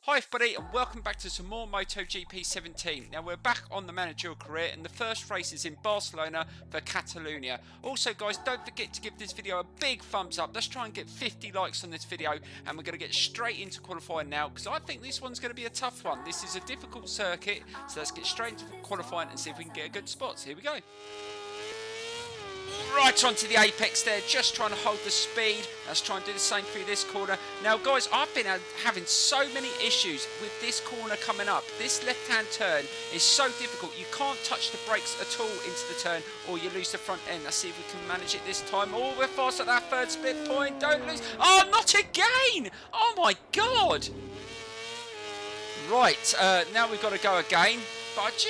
Hi everybody and welcome back to some more MotoGP 17. Now we're back on the managerial career and the first race is in Barcelona for Catalonia. Also guys, don't forget to give this video a big thumbs up. Let's try and get 50 likes on this video and we're going to get straight into qualifying now because I think this one's going to be a tough one. This is a difficult circuit, so let's get straight into qualifying and see if we can get a good spot. So here we go. Right onto the apex there, just trying to hold the speed. Let's try and do the same through this corner. Now guys, I've been having so many issues with this corner coming up. This left-hand turn is so difficult. You can't touch the brakes at all into the turn or you lose the front end. Let's see if we can manage it this time. Oh, we're fast at that third split point. Don't lose. Oh, not again. Oh my God. Right, now we've got to go again. But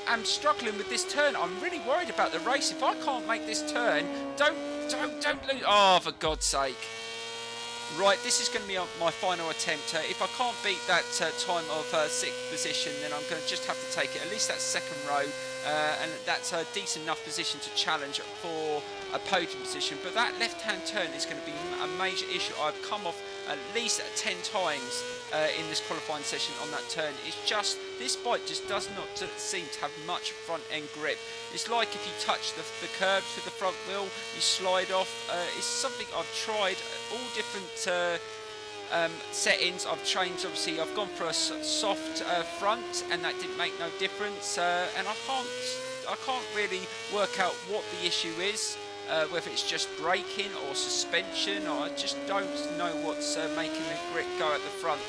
I'm struggling with this turn. I'm really worried about the race. If I can't make this turn, don't lose. Oh, for God's sake. Right, this is going to be my final attempt. If I can't beat that time of 6th position, then I'm going to just have to take it. At least that's second row, and that's a decent enough position to challenge for a podium position. But that left-hand turn is going to be a major issue. I've come off at least 10 times in this qualifying session on that turn. It's just, this bike just does not seem to have much front end grip. It's like if you touch the curbs with the front wheel, you slide off. It's something I've tried all different settings. I've changed, obviously I've gone for a soft front and that didn't make no difference, and I can't really work out what the issue is. Whether it's just braking or suspension, or I just don't know what's making the grip go at the front.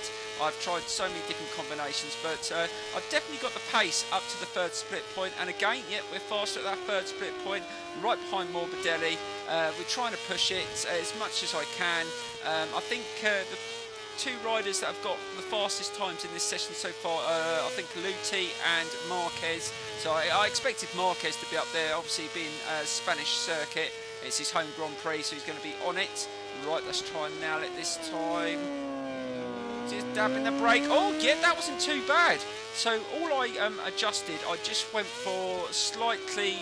I've tried so many different combinations, but I've definitely got the pace up to the third split point. And again, yeah, we're faster at that third split point, right behind Morbidelli. We're trying to push it as much as I can. I think the two riders that have got the fastest times in this session so far, I think Luti and Marquez. So I expected Marquez to be up there, obviously being a Spanish circuit. It's his home Grand Prix, so he's going to be on it. Right, let's try and nail it this time. Just dabbing the brake. Oh yeah, that wasn't too bad. So all I adjusted, I just went for slightly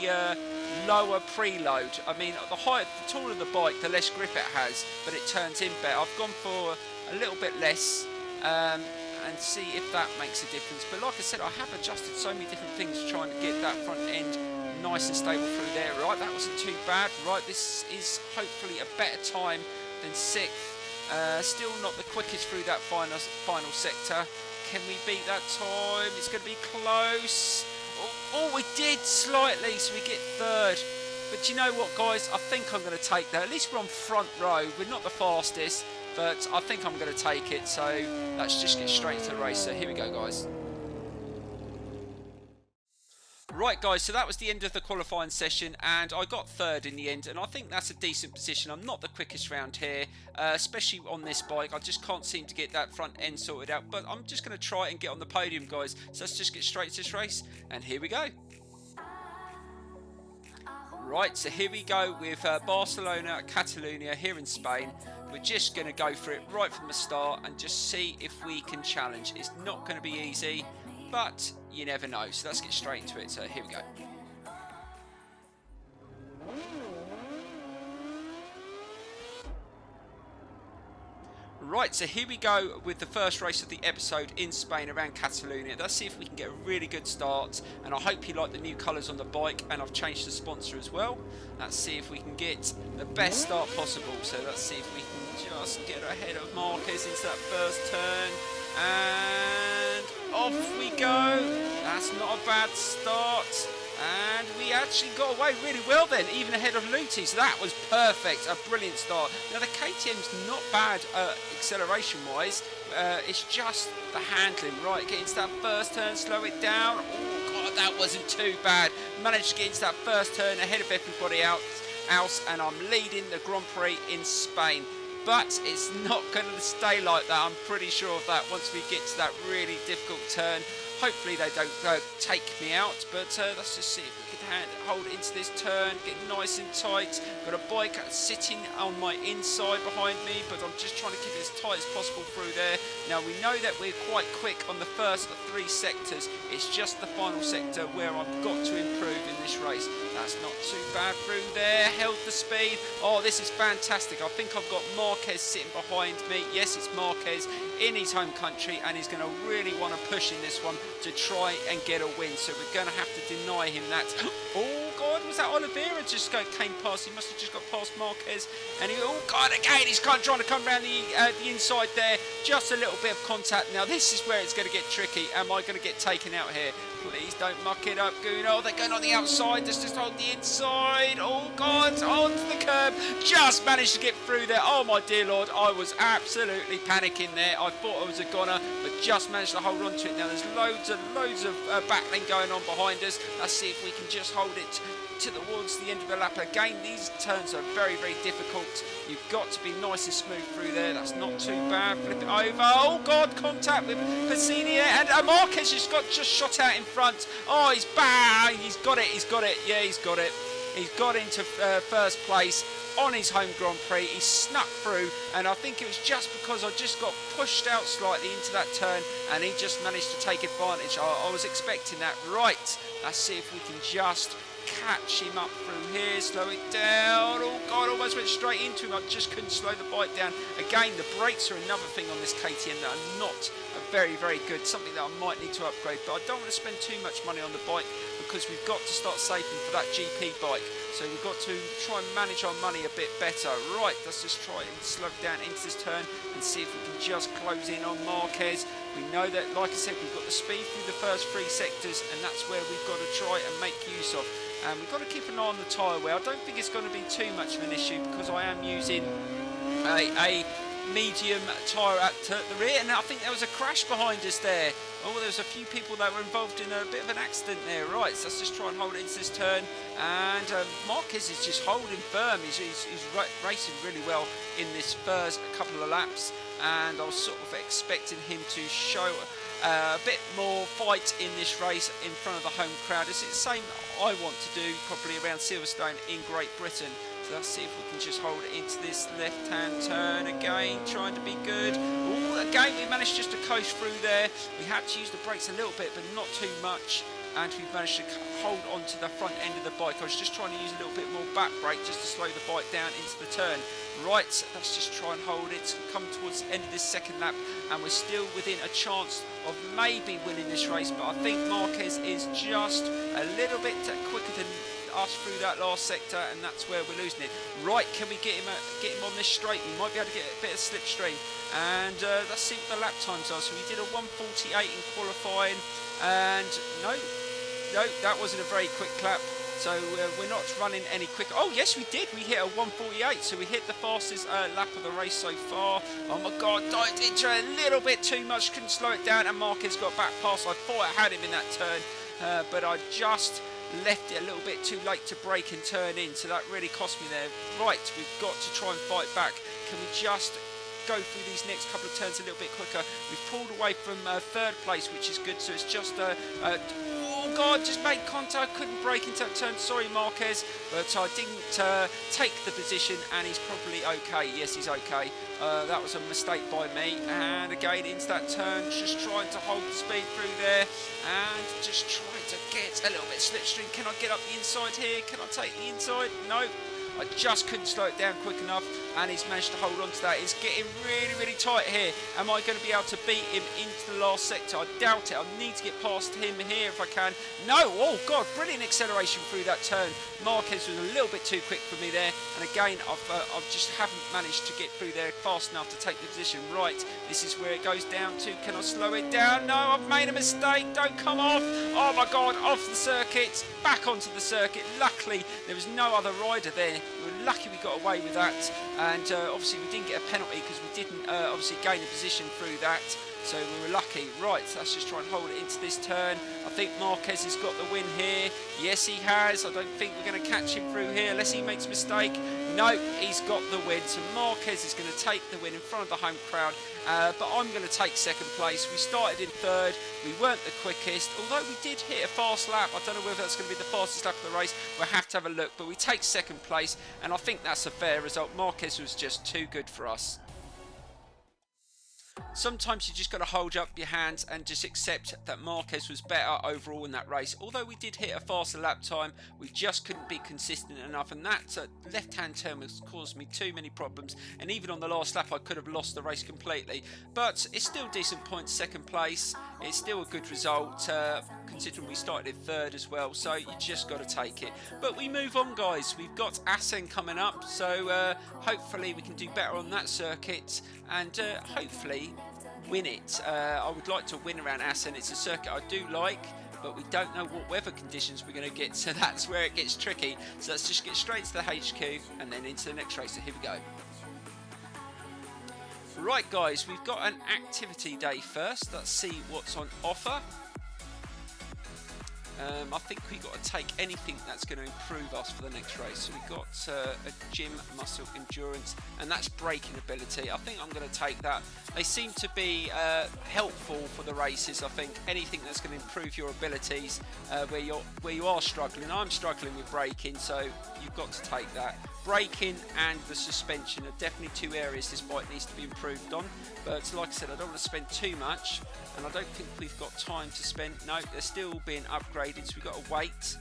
lower preload. I mean, the taller the bike, the less grip it has, but it turns in better. I've gone for a little bit less and see if that makes a difference. But like I said, I have adjusted so many different things trying to get that front end nice and stable through there. Right, that wasn't too bad. Right, this is hopefully a better time than 6th. Still not the quickest through that final sector. Can we beat that time? It's going to be close. Oh, we did slightly, so we get 3rd. But you know what, guys? I think I'm going to take that. At least we're on front row. We're not the fastest, but I think I'm going to take it. So let's just get straight into the race. So here we go, guys. Right guys, so that was the end of the qualifying session and I got 3rd in the end, and I think that's a decent position. I'm not the quickest round here, especially on this bike. I just can't seem to get that front end sorted out, but I'm just going to try and get on the podium, guys. So let's just get straight to this race and here we go. Right, so here we go with Barcelona, Catalonia here in Spain. We're just going to go for it right from the start and just see if we can challenge. It's not going to be easy, but you never know. So let's get straight into it. So here we go. Right, so here we go with the first race of the episode in Spain around Catalonia. Let's see if we can get a really good start, and I hope you like the new colours on the bike, and I've changed the sponsor as well. Let's see if we can get the best start possible. So let's see if we can just get ahead of Marquez into that first turn, and off we go. That's not a bad start. And we actually got away really well then, even ahead of Luti. So that was perfect, a brilliant start. Now the KTM's not bad acceleration wise, it's just the handling. Right, get into that first turn, slow it down. Oh God, that wasn't too bad. Managed to get into that first turn ahead of everybody else, and I'm leading the Grand Prix in Spain. But it's not going to stay like that, I'm pretty sure of that. Once we get to that really difficult turn, hopefully they don't take me out, but let's just see if we can hand hold into this turn, get nice and tight. Got a bike sitting on my inside behind me, but I'm just trying to keep it as tight as possible through there. Now we know that we're quite quick on the first 3 sectors. It's just the final sector where I've got to improve in this race. That's not too bad through there. Held the speed. Oh, this is fantastic. I think I've got Marquez sitting behind me. Yes, it's Marquez in his home country, and he's going to really want to push in this one to try and get a win. So we're going to have to deny him that. Oh God, was that Oliveira just came past? He must have just got past Marquez, and he, oh God, again he's trying to come around the inside there. Just a little bit of contact. Now this is where it's going to get tricky. Am I going to get taken out here? Please don't muck it up, Gooner. Oh, they're going on the outside. Let's just hold the inside. Oh, God, onto the curb. Just managed to get through there. Oh, my dear Lord, I was absolutely panicking there. I thought I was a goner, but just managed to hold on to it. Now, there's loads of battling going on behind us. Let's see if we can just hold it towards the end of the lap. Again, these turns are very, very difficult. You've got to be nice and smooth through there. That's not too bad. Flip it over. Oh God, contact with Pacini, and Marquez just shot out in front. Oh, he's bang. He's got it. Yeah, he's got it. He's got into first place on his home Grand Prix. He snuck through, and I think it was just because I just got pushed out slightly into that turn, and he just managed to take advantage. I was expecting that. Right, let's see if we can just catch him up through here, slow it down. Oh God, almost went straight into him. I just couldn't slow the bike down. Again, the brakes are another thing on this KTM that are not very, very good, something that I might need to upgrade, but I don't want to spend too much money on the bike because we've got to start saving for that GP bike. So we've got to try and manage our money a bit better. Right, let's just try and slow down into this turn and see if we can just close in on Marquez. We know that, like I said, we've got the speed through the first 3 sectors, and that's where we've got to try and make use of. And we've got to keep an eye on the tyre wear. I don't think it's going to be too much of an issue because I am using a medium tyre at the rear, and I think there was a crash behind us there. Oh, there was a few people that were involved in a bit of an accident there. Right, so let's just try and hold it into this turn, and Marquez is just holding firm. He's racing really well in this first couple of laps, and I was sort of expecting him to show a bit more fight in this race in front of the home crowd. It's the same I want to do probably around Silverstone in Great Britain. So let's see if we can just hold it into this left-hand turn again, trying to be good. Ooh, again, we managed just to coast through there. We had to use the brakes a little bit, but not too much. And we managed to hold on to the front end of the bike. I was just trying to use a little bit more back brake just to slow the bike down into the turn. Right, let's just try and hold it. Come towards the end of this second lap, and we're still within a chance of maybe winning this race. But I think Marquez is just a little bit quicker than us through that last sector, and that's where we're losing it. Right, can we get him on this straight? We might be able to get a bit of slipstream. And let's see what the lap times are. So we did a 1:48 in qualifying, and no, that wasn't a very quick lap. So we're not running any quicker. Oh yes, we did. We hit a 1:48, so we hit the fastest lap of the race so far. Oh my God, dived into a little bit too much, couldn't slow it down, and Marquez got back past. I thought I had him in that turn, but I just left it a little bit too late to brake and turn in, so that really cost me there. Right, we've got to try and fight back. Can we just go through these next couple of turns a little bit quicker? We've pulled away from 3rd place, which is good, so it's just oh God, just made contact, couldn't brake into that turn. Sorry, Marquez, but I didn't take the position, and he's probably okay. Yes, he's okay. That was a mistake by me. And again, into that turn, just trying to hold the speed through there, and just trying to get a little bit slipstream. Can I get up the inside here? Can I take the inside? No. I just couldn't slow it down quick enough, and he's managed to hold on to that. It's getting really, really tight here. Am I going to be able to beat him into the last sector? I doubt it. I need to get past him here if I can. No! Oh, God, brilliant acceleration through that turn. Marquez was a little bit too quick for me there, and again, I've just haven't managed to get through there fast enough to take the position. Right, this is where it goes down to. Can I slow it down? No, I've made a mistake. Don't come off. Oh, my God, off the circuit, back onto the circuit. Luckily, there was no other rider there. We were lucky we got away with that, and obviously we didn't get a penalty because we didn't obviously gain a position through that, so we were lucky. Right, so let's just try and hold it into this turn. I think Marquez has got the win here. Yes, he has. I don't think we're going to catch him through here unless he makes a mistake. No, he's got the win. So Marquez is going to take the win in front of the home crowd. But I'm going to take second place. We started in third. We weren't the quickest, although we did hit a fast lap. I don't know whether that's going to be the fastest lap of the race. We'll have to have a look. But we take second place, and I think that's a fair result. Marquez was just too good for us. Sometimes you just got to hold up your hands and just accept that Marquez was better overall in that race. Although we did hit a faster lap time, we just couldn't be consistent enough, and that left-hand turn has caused me too many problems, and even on the last lap I could have lost the race completely. But it's still decent points, second place. It's still a good result, considering we started in third as well, so you just got to take it. But we move on, guys. We've got Assen coming up, so hopefully we can do better on that circuit, and hopefully win it. I would like to win around Assen. It's a circuit I do like, but we don't know what weather conditions we're going to get, so that's where it gets tricky. So let's just get straight to the HQ and then into the next race. So here we go. Right, guys, we've got an activity day first. Let's see what's on offer. I think we've got to take anything that's going to improve us for the next race. So we've got a gym muscle endurance, and that's braking ability. I think I'm going to take that. They seem to be helpful for the races. I think anything that's going to improve your abilities where you are struggling. I'm struggling with braking, so you've got to take that. Braking and the suspension are definitely two areas this bike needs to be improved on. But like I said, I don't want to spend too much, and I don't think we've got time to spend. No, they're still being upgraded, so we've got to wait.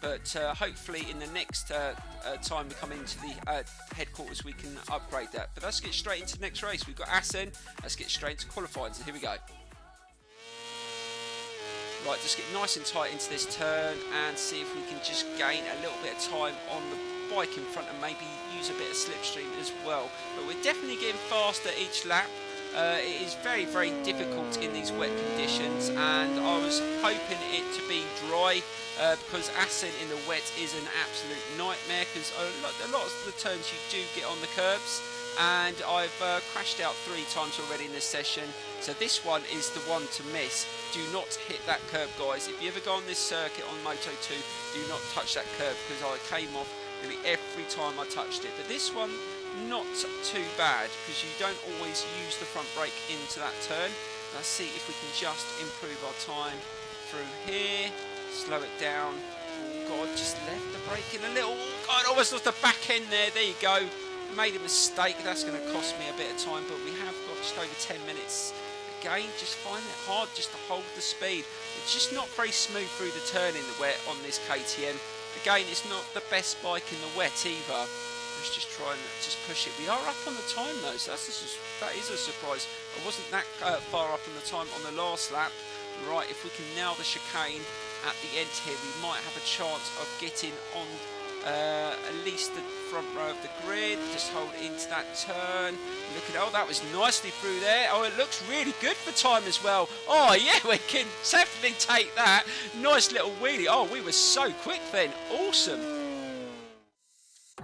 But hopefully in the next time we come into the headquarters, we can upgrade that. But let's get straight into the next race. We've got Assen. Let's get straight into qualifying. So here we go. Right, just get nice and tight into this turn and see if we can just gain a little bit of time on the bike in front and maybe use a bit of slipstream as well. But we're definitely getting faster each lap. It is very, very difficult in these wet conditions, and I was hoping it to be dry because Assen in the wet is an absolute nightmare, because a lot of the turns you do get on the curbs, and I've crashed out 3 times already in this session, so this one is the one to miss. Do not hit that curb, guys. If you ever go on this circuit on Moto2, do not touch that curb, because I came off nearly every time I touched it. But this one, not too bad, because you don't always use the front brake into that turn. Let's see if we can just improve our time through here. Slow it down. Oh God, just left the brake in a little. Oh God, I almost lost the back end there. There you go. Made a mistake. That's going to cost me a bit of time, but we have got just over 10 minutes. Again, just find it hard just to hold the speed. It's just not very smooth through the turn in the wet on this KTM. Again, it's not the best bike in the wet either. Let's just try and just push it. We are up on the time though, so that is a surprise. I wasn't that far up on the time on the last lap. Right, if we can nail the chicane at the end here, we might have a chance of getting on at least the front row of the grid. Just hold into that turn. Look at, oh, that was nicely through there. Oh, it looks really good for time as well. Oh yeah, we can definitely take that. Nice little wheelie. Oh, we were so quick then. Awesome.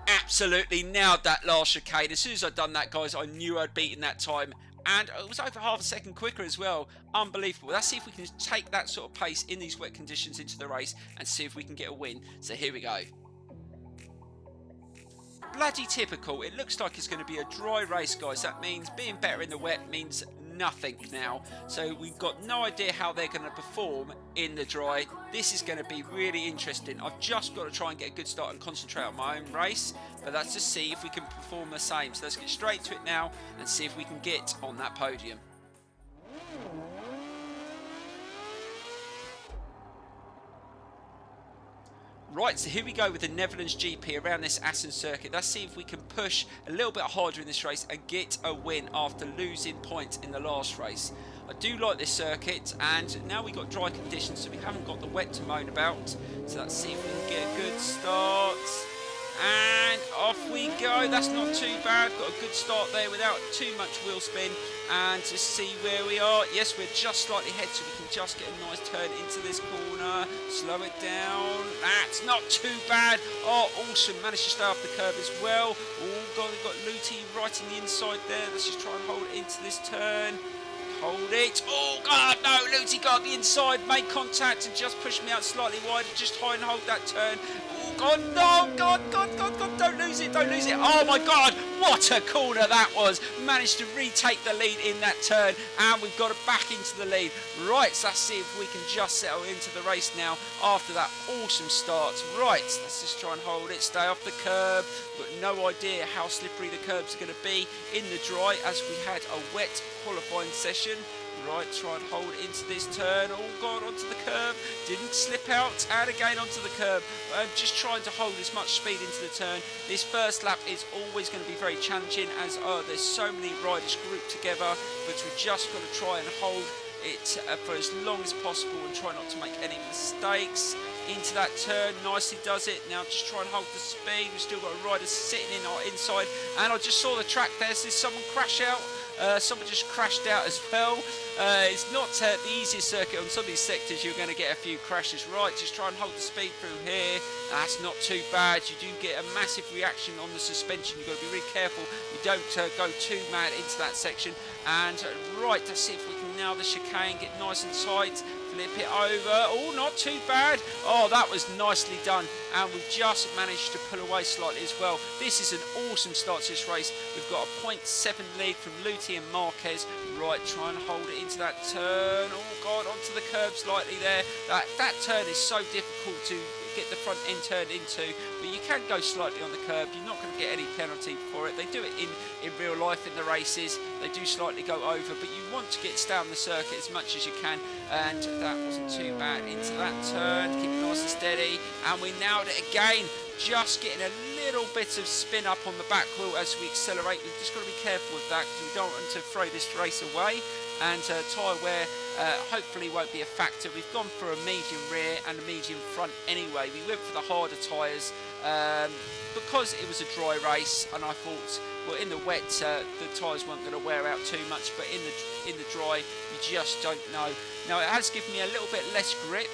Absolutely nailed that last chicane. As soon as I'd done that, guys, I knew I'd beaten that time. And it was over half a second quicker as well. Unbelievable. Let's see if we can take that sort of pace in these wet conditions into the race and see if we can get a win. So here we go. Bloody typical. It looks like it's going to be a dry race, guys. That means being better in the wet means nothing now. So we've got no idea how they're going to perform in the dry. This is going to be really interesting. I've just got to try and get a good start and concentrate on my own race, but let's just see if we can perform the same. So let's get straight to it now and see if we can get on that podium. Right, so here we go with the Netherlands GP around this Assen circuit. Let's see if we can push a little bit harder in this race and get a win after losing points in the last race. I do like this circuit, and now we've got dry conditions, so we haven't got the wet to moan about. So let's see if we can get a good start. And off we go. That's not too bad. Got a good start there without too much wheel spin. And to see where we are. Yes, we're just slightly ahead, so we can just get a nice turn into this corner. Slow it down. That's not too bad. Oh, awesome. Managed to stay off the curb as well. Oh, God, we've got Luti right in the inside there. Let's just try and hold it into this turn. Hold it. Oh, God, no. Luti got the inside, made contact and just pushed me out slightly wider. Just try and hold that turn. Oh, God, no, God, don't lose it, don't lose it. Oh my God, what a corner that was. Managed to retake the lead in that turn, and we've got it back into the lead. Right, so let's see if we can just settle into the race now after that awesome start. Right, let's just try and hold it, stay off the curb. Got no idea how slippery the curbs are going to be in the dry, as we had a wet qualifying session. Right, try and hold into this turn. Oh God, onto the curb. Didn't slip out, and again onto the curb. Just trying to hold as much speed into the turn. This first lap is always going to be very challenging, as there's so many riders grouped together, but we've just got to try and hold it for as long as possible and try not to make any mistakes. Into that turn, nicely does it. Now just try and hold the speed. We've still got a rider sitting in our inside, and I just saw the track there. So someone crash out. Someone just crashed out as well. It's not the easiest circuit. On some of these sectors you're going to get a few crashes. Right, just try and hold the speed through here. That's not too bad. You do get a massive reaction on the suspension. You've got to be really careful you don't go too mad into that section. And right, let's see if we can nail the chicane, get nice and tight, flip it over. Oh, not too bad. Oh, that was nicely done, and we've just managed to pull away slightly as well. This is an awesome start to this race. We've got a 0.7 lead from Luti and Marquez. Right, try and hold it into that turn. Oh God, onto the curb slightly there. That turn is so difficult to get the front end turned into, but you can go slightly on the curb. You're not going to get any penalty for it. They do it in real life in the races. They do slightly go over, but you want to stay on the circuit as much as you can, and that wasn't too bad into that turn. Keep it nice and steady, and we nailed it again. Just getting a little bit of spin up on the back wheel as we accelerate. We've just got to be careful with that, because we don't want to throw this race away. And tyre wear hopefully won't be a factor. We've gone for a medium rear and a medium front anyway. We went for the harder tyres because it was a dry race, and I thought, well, in the wet the tyres weren't going to wear out too much, but in the dry you just don't know. Now it has given me a little bit less grip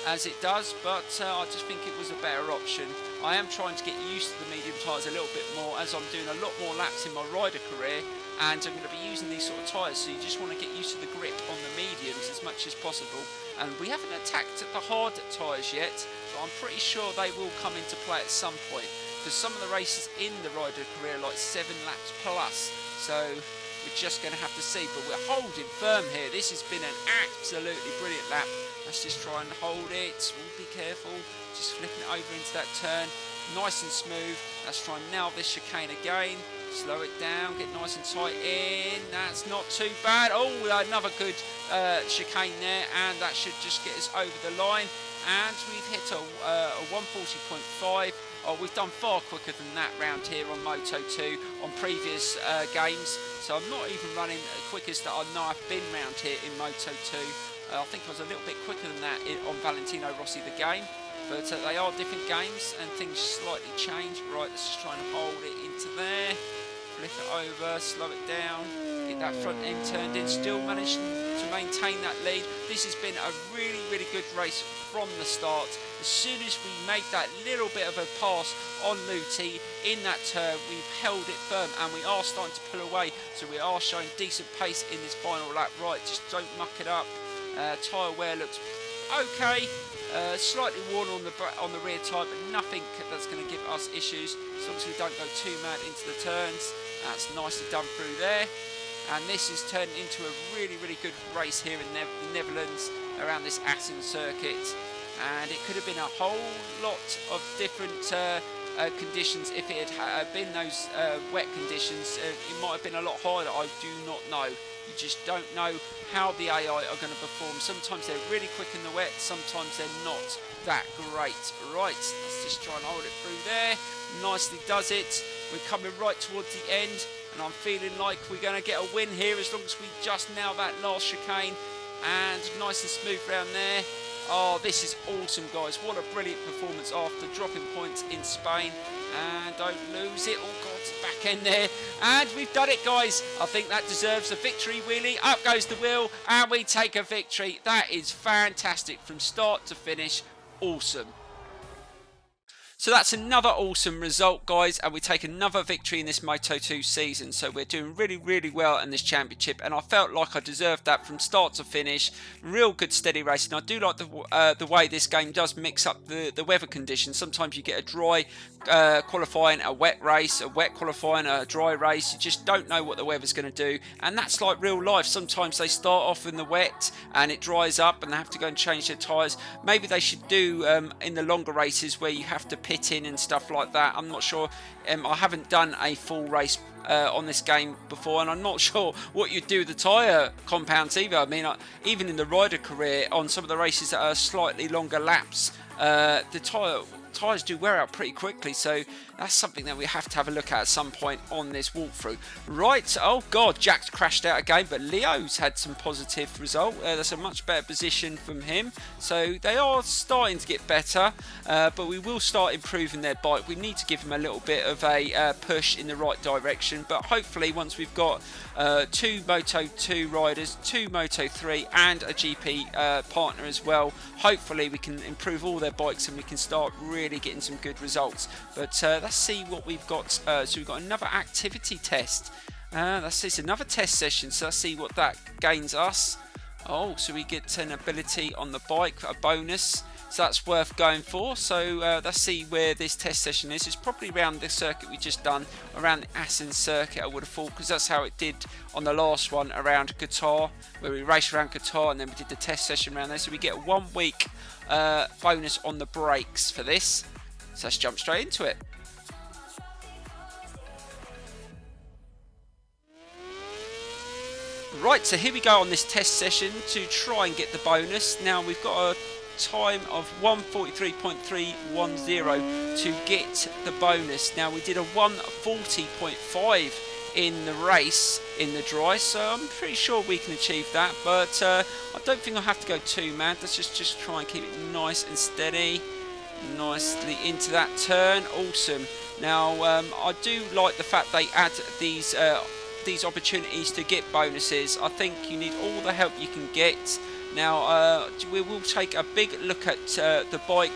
as it does, but I just think it was a better option. I am trying to get used to the medium tyres a little bit more, as I'm doing a lot more laps in my rider career, and I'm going to be using these sort of tyres, so you just want to get used to the grip on the mediums as much as possible. And we haven't attacked the hard tyres yet, but I'm pretty sure they will come into play at some point, because some of the races in the rider career are like 7 laps plus, so we're just going to have to see. But we're holding firm here. This has been an absolutely brilliant lap. Let's just try and hold it. We'll be careful. Just flipping it over into that turn. Nice and smooth. Let's try and nail this chicane again. Slow it down. Get nice and tight in. That's not too bad. Oh, another good chicane there. And that should just get us over the line. And we've hit a 140.5. Oh, we've done far quicker than that round here on Moto2 on previous games. So I'm not even running the quickest that I know I've been round here in Moto2. I think I was a little bit quicker than that on Valentino Rossi the game. But they are different games and things slightly change. Right, let's just try and hold it into there. Flip it over, slow it down. Get that front end turned in. Still managed to maintain that lead. This has been a really, really good race from the start. As soon as we made that little bit of a pass on Luti in that turn, we've held it firm, and we are starting to pull away. So we are showing decent pace in this final lap. Right, just don't muck it up. Tyre wear looks okay. Slightly worn on the rear tyre, but nothing that's going to give us issues, as long as we don't go too mad into the turns. That's nicely done through there. And this is turned into a really, really good race here in the Netherlands around this Assen circuit. And it could have been a whole lot of different conditions if it had been those wet conditions. It might have been a lot harder. I do not know. You just don't know how the AI are going to perform. Sometimes they're really quick in the wet, sometimes they're not that great. Right, let's just try and hold it through there. Nicely does it. We're coming right towards the end, and I'm feeling like we're going to get a win here as long as we just nail that last chicane. And nice and smooth around there. Oh, this is awesome, guys. What a brilliant performance after dropping points in Spain. And don't lose it. Oh, God, it's back end there. And we've done it, guys. I think that deserves a victory, really. Up goes the wheel, and we take a victory. That is fantastic from start to finish. Awesome. So that's another awesome result, guys, and we take another victory in this Moto2 season. So we're doing really, really well in this championship, and I felt like I deserved that from start to finish. Real good steady racing. I do like the way this game does mix up the weather conditions. Sometimes you get a dry qualifying, a wet race, a wet qualifying, a dry race. You just don't know what the weather's going to do, and that's like real life. Sometimes they start off in the wet and it dries up and they have to go and change their tyres. Maybe they should do in the longer races where you have to pit in and stuff like that. I'm not sure. I haven't done a full race on this game before, and I'm not sure what you do with the tyre compounds either. I mean, even in the rider career, on some of the races that are slightly longer laps, the tyres do wear out pretty quickly, so that's something that we have to have a look at some point on this walkthrough. Right, oh god, Jack's crashed out again, but Leo's had some positive result. That's a much better position from him, so they are starting to get better, but we will start improving their bike. We need to give them a little bit of a push in the right direction, but hopefully once we've got 2 Moto2 riders, 2 Moto3 and a GP partner as well, hopefully we can improve all their bikes and we can start really getting some good results. But let's see what we've got. So we've got another activity test. It's another test session, so let's see what that gains us. Oh, so we get an ability on the bike, a bonus, so that's worth going for. So let's see where this test session is. It's probably around the circuit we just done, around the Assen circuit, I would have thought, because that's how it did on the last one around Qatar, where we raced around Qatar and then we did the test session around there. So we get a 1 week bonus on the brakes for this. So let's jump straight into it. Right, so here we go on this test session to try and get the bonus. Now we've got a time of 1:43.310 to get the bonus. Now we did a 1:40.5 in the race in the dry, so I'm pretty sure we can achieve that, but I don't think I'll have to go too mad. Let's just try and keep it nice and steady, nicely into that turn. Awesome. Now I do like the fact they add these opportunities to get bonuses. I think you need all the help you can get. Now we will take a big look at the bike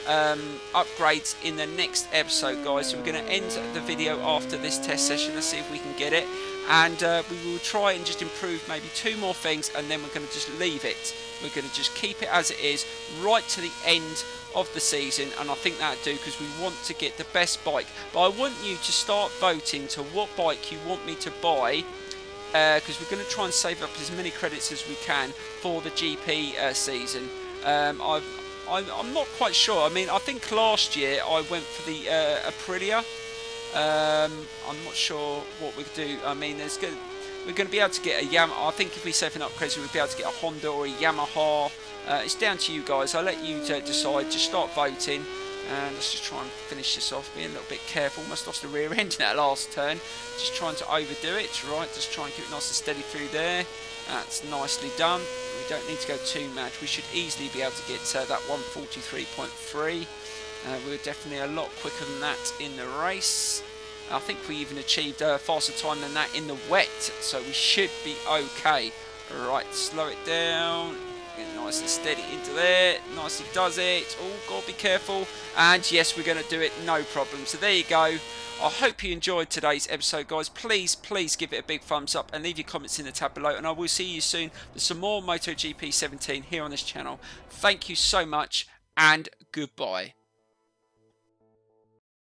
upgrades in the next episode, guys. So we're going to end the video after this test session. Let's see if we can get it, and we will try and just improve maybe 2 more things, and then we're going to just leave it. We're going to just keep it as it is right to the end of the season, and I think that'll do, because we want to get the best bike. But I want you to start voting to what bike you want me to buy, because we're going to try and save up as many credits as we can for the GP season. I'm not quite sure. I mean, I think last year I went for the Aprilia. I'm not sure what we could do. I mean, we're going to be able to get a Yamaha. I think if we save enough credits, we'll be able to get a Honda or a Yamaha. It's down to you guys. I'll let you decide. Just start voting. And let's just try and finish this off. Being a little bit careful. Almost lost the rear end in that last turn. Just trying to overdo it. Right, just try and keep it nice and steady through there. That's nicely done. We don't need to go too mad. We should easily be able to get that 1:43.3. We were definitely a lot quicker than that in the race. I think we even achieved a faster time than that in the wet, so we should be okay. Right, slow it down. Get nice and steady into there. Nicely does it. Oh, God, be careful. And yes, we're going to do it, no problem. So there you go. I hope you enjoyed today's episode, guys. Please give it a big thumbs up and leave your comments in the tab below. And I will see you soon with some more MotoGP 17 here on this channel. Thank you so much, and goodbye.